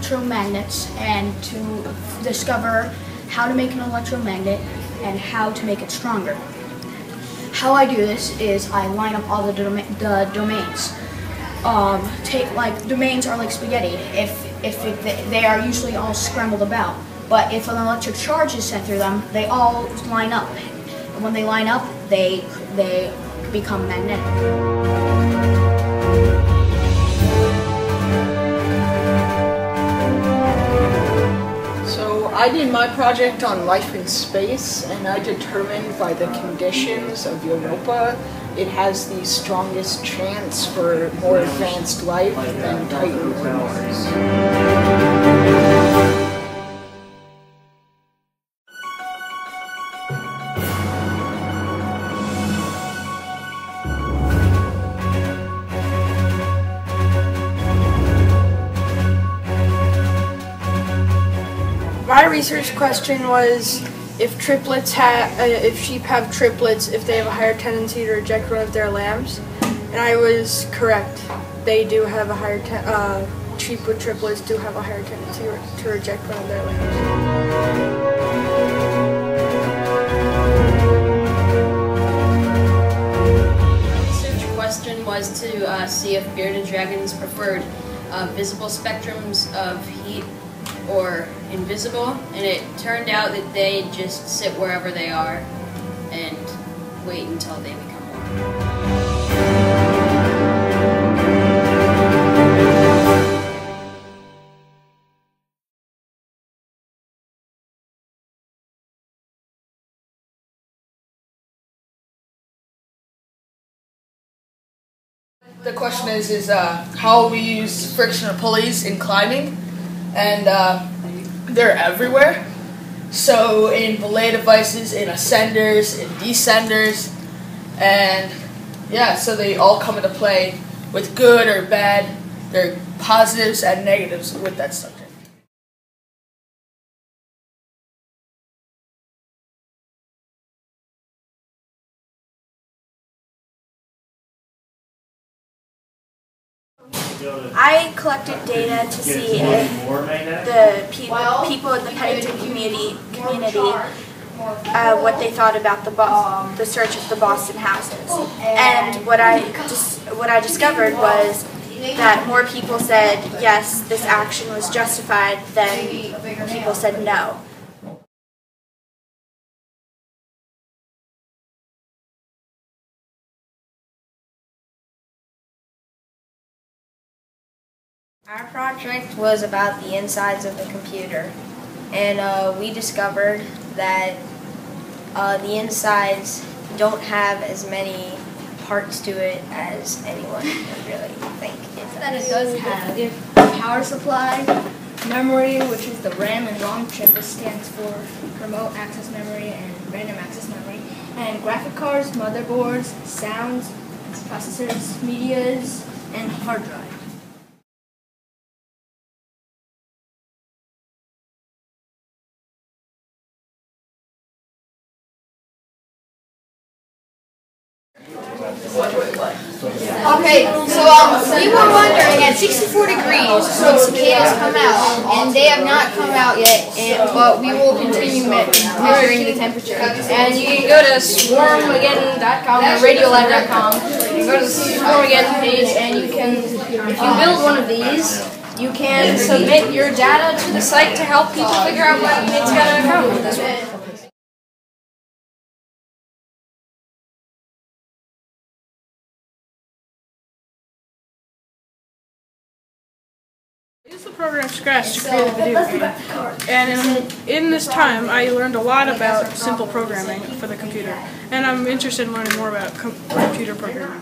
electromagnets and to discover how to make an electromagnet and how to make it stronger. How I do this is I line up all the domains. Domains are like spaghetti. They are usually all scrambled about. But if an electric charge is sent through them, they all line up. And when they line up, they become magnetic. I did my project on life in space, and I determined by the conditions of Europa it has the strongest chance for more advanced life than Titan or Mars. My research question was if sheep have triplets, if they have a higher tendency to reject one of their lambs, and I was correct. They do have a higher sheep with triplets do have a higher tendency to reject one of their lambs. Question was to see if bearded dragons preferred visible spectrums of heat or invisible, and it turned out that they just sit wherever they are and wait until they become warm. The question is how we use friction pulleys in climbing, and they're everywhere. So in belay devices, in ascenders, in descenders, and yeah, so they all come into play with good or bad. There are positives and negatives with that subject. I collected data to see if the people in the Pennington community what they thought about the search of the Boston houses. And what I discovered was that more people said yes, this action was justified than people said no. Our project was about the insides of the computer, and we discovered that the insides don't have as many parts to it as anyone would really think it does. That it does have a power supply, memory, which is the RAM and ROM chip, which stands for remote access memory and random access memory, and graphic cards, motherboards, sounds, processors, medias, and hard drive. Okay, so we were wondering at 64 degrees when cicadas come out, and they have not come out yet, but we will continue measuring the temperature. And you can go to swarmagain.com or radiolab.com. You go to the Swarmagain page, and you can, if you build one of these, you can submit your data to the site to help people figure out what it's going to come with this one. I used the program Scratch to create a video game, and in this time I learned a lot about simple programming for the computer, and I'm interested in learning more about computer programming.